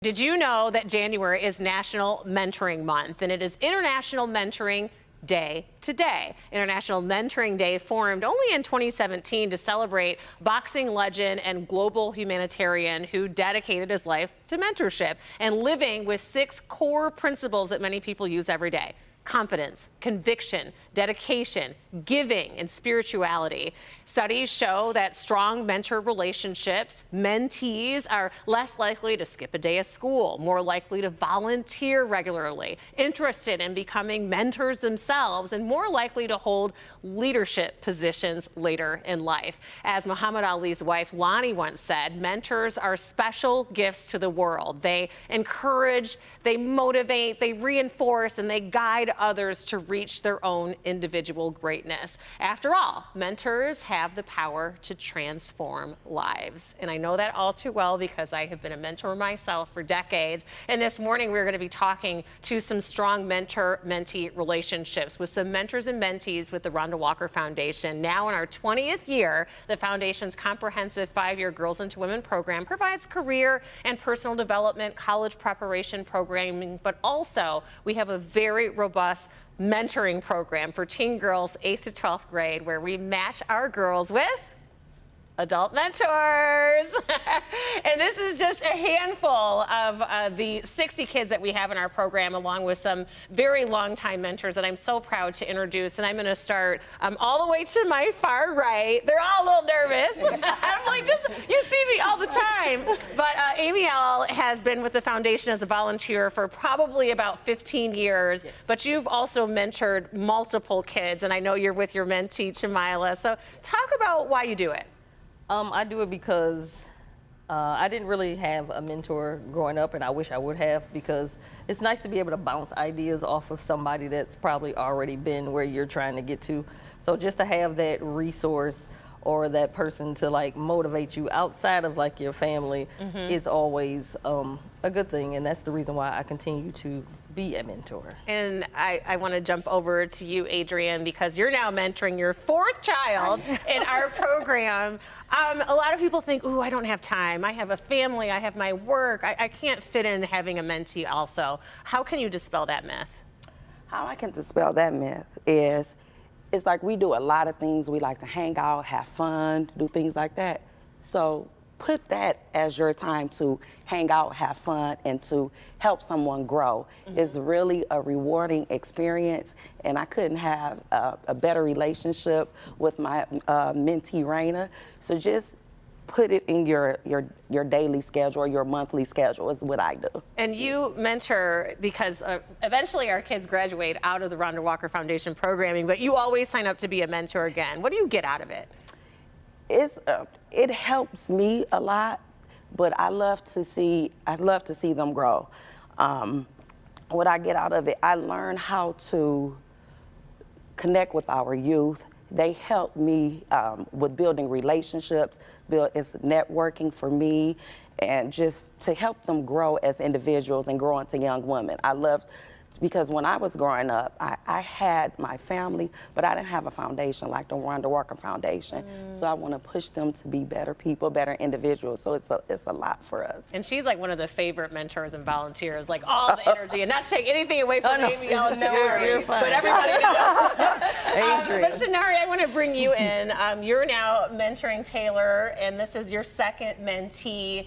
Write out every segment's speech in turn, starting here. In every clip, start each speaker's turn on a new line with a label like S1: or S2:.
S1: Did you know that January is National Mentoring Month, and it is International Mentoring Day today? International Mentoring Day formed only in 2017 to celebrate boxing legend and global humanitarian who dedicated his life to mentorship and living with 6 core principles that many people use every day: confidence, conviction, dedication, giving, and spirituality. Studies show that strong mentor relationships, mentees are less likely to skip a day of school, more likely to volunteer regularly, interested in becoming mentors themselves, and more likely to hold leadership positions later in life. As Muhammad Ali's wife Lonnie once said, mentors are special gifts to the world. They encourage, they motivate, they reinforce, and they guide others to reach their own individual greatness. After all, mentors have the power to transform lives. And I know that all too well because I have been a mentor myself for decades. And this morning we're going to be talking to some strong mentor-mentee relationships with some mentors and mentees with the Rhonda Walker Foundation. Now in our 20th year, the Foundation's comprehensive 5-year Girls into Women program provides career and personal development, college preparation programming, but also we have a very robust mentoring program for teen girls 8th to 12th grade where we match our girls with adult mentors. And this is just a handful of the 60 kids that we have in our program, along with some very long-time mentors that I'm so proud to introduce. And I'm going to start all the way to my far right. They're all a little nervous. I'm like, you see me all the time. But Amy L has been with the foundation as a volunteer for probably about 15 years. Yes. But you've also mentored multiple kids, and I know you're with your mentee, Jamila. So talk about why you do it.
S2: I do it because I didn't really have a mentor growing up, and I wish I would have, because it's nice to be able to bounce ideas off of somebody that's probably already been where you're trying to get to. So just to have that resource or that person to like motivate you outside of like your family is always a good thing, and that's the reason why I continue to be a mentor.
S1: And I want to jump over to you, Adrienne, because you're now mentoring your 4th child in our program. A lot of people think, ooh, I don't have time. I have a family, I have my work. I can't fit in having a mentee also. How can you dispel that myth?
S3: How I can dispel that myth is, it's like we do a lot of things. We like to hang out, have fun, do things like that. So put that as your time to hang out, have fun, and to help someone grow. It's really a rewarding experience, and I couldn't have a better relationship with my mentee, Raina. So just put it in your daily schedule or your monthly schedule is what I do. And
S1: you mentor because eventually our kids graduate out of the Rhonda Walker Foundation programming, but you always sign up to be a mentor again. What do you get out of it?
S3: It helps me a lot, but I love to see them grow. What I get out of it, I learn how to connect with our youth. They help me with building relationships, it's networking for me, and just to help them grow as individuals and grow into young women. I love, because when I was growing up, I had my family, but I didn't have a foundation like the Rhonda Walker Foundation. So I want to push them to be better people, better individuals. So it's a lot for us.
S1: And she's like one of the favorite mentors and volunteers, like all the energy. And not to take anything away from Amy L. You're fine. But everybody knows. But Shanari, I want to bring you in. You're now mentoring Taylor, and this is your 2nd mentee.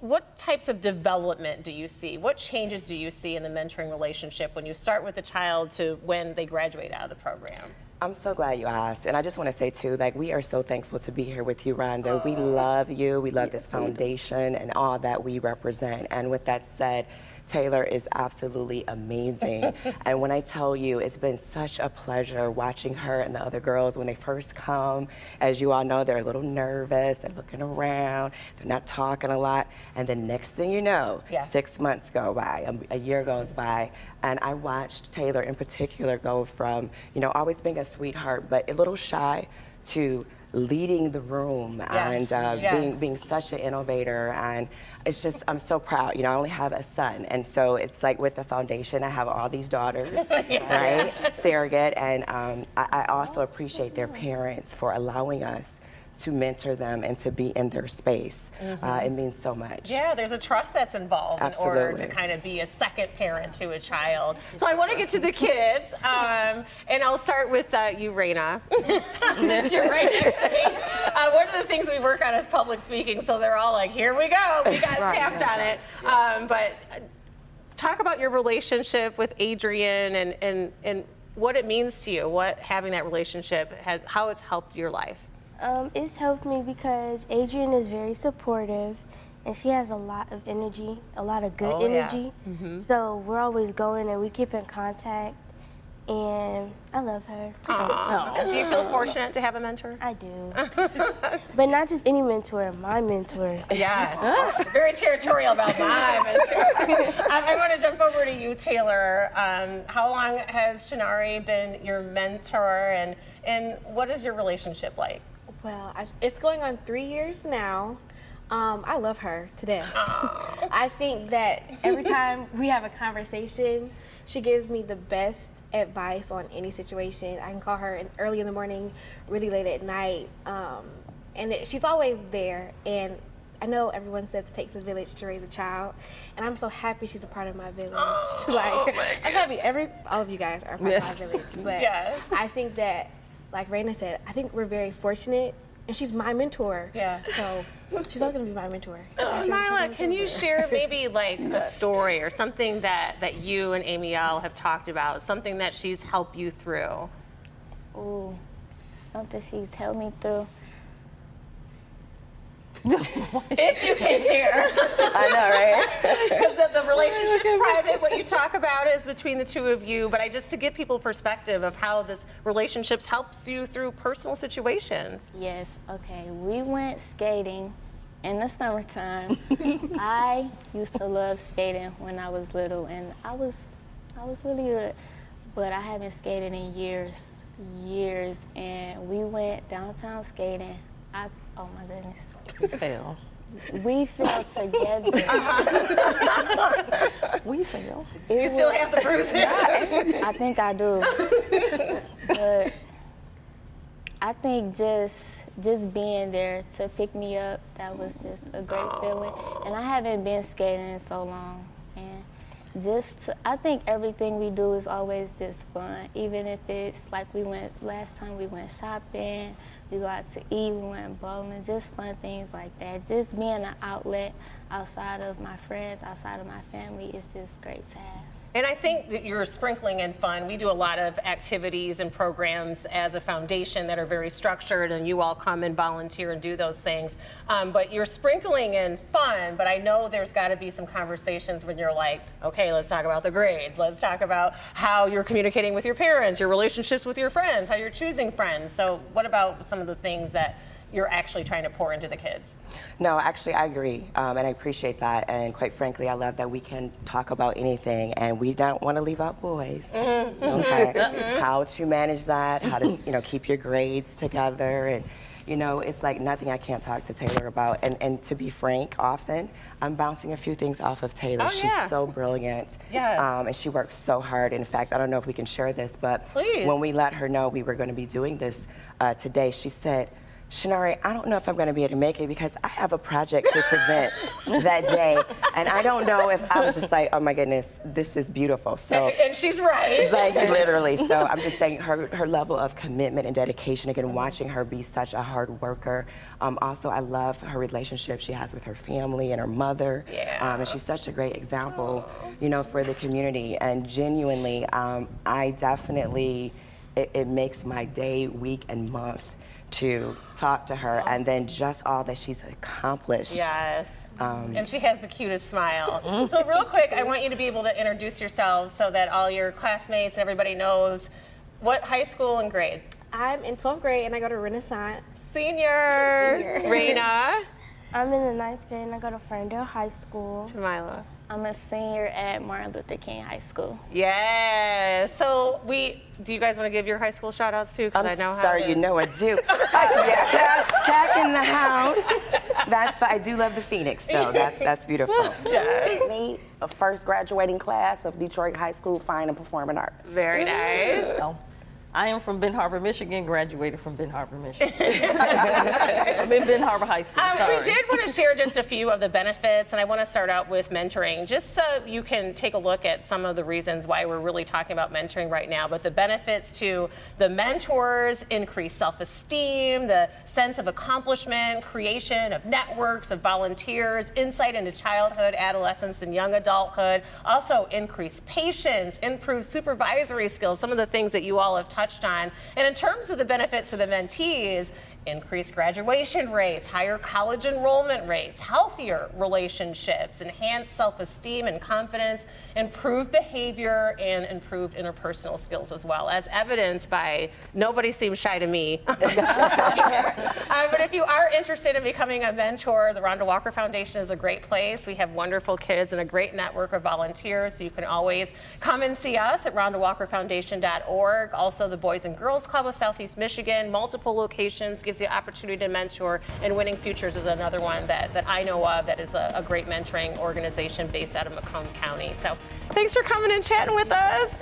S1: What types of development do you see? What changes do you see in the mentoring relationship when you start with a child to when they graduate out of the program?
S4: I'm so glad you asked. And I just want to say, too, like, we are so thankful to be here with you, Rhonda. We love you. We love this foundation and all that we represent. And with that said, Taylor is absolutely amazing. And when I tell you, it's been such a pleasure watching her and the other girls when they first come. As you all know, they're a little nervous, they're looking around, they're not talking a lot. And the next thing you know, 6 months go by, a year goes by, and I watched Taylor in particular go from, you know, always being a sweetheart, but a little shy, to leading the room and being such an innovator. And it's just, I'm so proud. You know, I only have a son, and so it's like with the foundation, I have all these daughters, right, surrogate, and I also appreciate their parents for allowing us to mentor them and to be in their space. It means so much.
S1: Yeah, there's a trust that's involved in order to
S4: Absolutely.
S1: kind of be a second parent to a child. So I want to get to the kids, and I'll start with you, Raina. Since you're right next to me. One of the things we work on is public speaking, so they're all like, "Here we go, we got tapped on it." But talk about your relationship with Adrian and what it means to you, what having that relationship has, how it's helped your life.
S5: It's helped me because Adrian is very supportive and she has a lot of energy, a lot of good energy. So we're always going and we keep in contact and I love her.
S1: Do you feel fortunate to have a mentor?
S5: I do. But not just any mentor, my mentor.
S1: Yes. Very territorial about my mentor. I want to jump over to you, Taylor. How long has Shinari been your mentor and what is your relationship like?
S6: Well, it's going on 3 years now. I love her to death. I think that every time we have a conversation, she gives me the best advice on any situation. I can call her early in the morning, really late at night, and she's always there. And I know everyone says it takes a village to raise a child, and I'm so happy she's a part of my village. I'm happy all of you guys are a part of my village. But I think that, like Raina said, I think we're very fortunate, and she's my mentor.
S1: Yeah.
S6: So she's always gonna be my mentor.
S1: Jamila, can you share maybe like a story or something that you and Amiel have talked about, something that she's helped you through?
S5: Ooh, something she's helped me through.
S1: If you can share.
S4: I know, right?
S1: Because the relationship's private. What you talk about is between the two of you. But just to give people perspective of how this relationships helps you through personal situations.
S5: Yes, okay. We went skating in the summertime. I used to love skating when I was little, and I was really good. But I haven't skated in years. And we went downtown skating. Oh my goodness.
S2: Fail.
S5: We fell together.
S2: We fail.
S1: You still have the bruises.
S5: I think I do. But I think just being there to pick me up, that was just a great feeling. And I haven't been skating in so long. And I think everything we do is always just fun. Even if it's like last time we went shopping, we go out to eat, we went bowling, just fun things like that. Just being an outlet outside of my friends, outside of my family is just great to have.
S1: And I think that you're sprinkling in fun. We do a lot of activities and programs as a foundation that are very structured, and you all come and volunteer and do those things. But you're sprinkling in fun, but I know there's got to be some conversations when you're like, okay, let's talk about the grades. Let's talk about how you're communicating with your parents, your relationships with your friends, how you're choosing friends. So what about some of the things that you're actually trying to pour into the kids?
S4: No, actually, I agree, and I appreciate that. And quite frankly, I love that we can talk about anything, and we don't want to leave out boys. Okay, how to manage that, how to keep your grades together, and it's like nothing I can't talk to Taylor about. And to be frank, often I'm bouncing a few things off of Taylor. She's so brilliant.
S1: Yes.
S4: And she works so hard. In fact, I don't know if we can share this, but
S1: Please.
S4: when we let her know we were going to be doing this today, she said, Shinari, I don't know if I'm going to be able to make it because I have a project to present that day. And I don't know if I was just like, oh my goodness, this is beautiful. So,
S1: And she's right.
S4: like literally. So I'm just saying her level of commitment and dedication, again, watching her be such a hard worker. Also, I love her relationship she has with her family and her mother.
S1: Yeah.
S4: And she's such a great example, for the community. And genuinely, I definitely, it makes my day, week, and month to talk to her, and then just all that she's accomplished.
S1: Yes. And she has the cutest smile. So real quick, I want you to be able to introduce yourselves so that all your classmates and everybody knows what high school and grade.
S6: I'm in 12th grade and I go to Renaissance.
S1: Senior. Raina.
S5: I'm in the 9th grade and I go to Ferndale High School.
S1: Tamila.
S5: I'm a senior at Martin Luther King High School.
S1: Yes. So do you guys want to give your high school shout outs too? Because I know how
S4: Sorry,
S1: it is.
S4: you know I do. Yes, Tech in the house. That's I do love the Phoenix though. That's beautiful.
S3: Me, a first graduating class of Detroit High School Fine and Performing Arts.
S1: Very nice.
S2: I am from Ben Harbor, Michigan, graduated from Ben Harbor, Michigan. I'm in Ben Harbor High School, sorry.
S1: We did want to share just a few of the benefits, and I want to start out with mentoring, just so you can take a look at some of the reasons why we're really talking about mentoring right now. But the benefits to the mentors: increased self-esteem, the sense of accomplishment, creation of networks of volunteers, insight into childhood, adolescence, and young adulthood. Also, increased patience, improved supervisory skills, some of the things that you all have touched on. And in terms of the benefits to the mentees, increased graduation rates, higher college enrollment rates, healthier relationships, enhanced self-esteem and confidence, improved behavior, and improved interpersonal skills as well, as evidenced by nobody seems shy to me. But if you are interested in becoming a mentor, the Rhonda Walker Foundation is a great place. We have wonderful kids and a great network of volunteers. So you can always come and see us at rhondawalkerfoundation.org. Also, the Boys and Girls Club of Southeast Michigan, multiple locations, gives you opportunity to mentor, and Winning Futures is another one that I know of that is a great mentoring organization based out of Macomb County. So thanks for coming and chatting with us.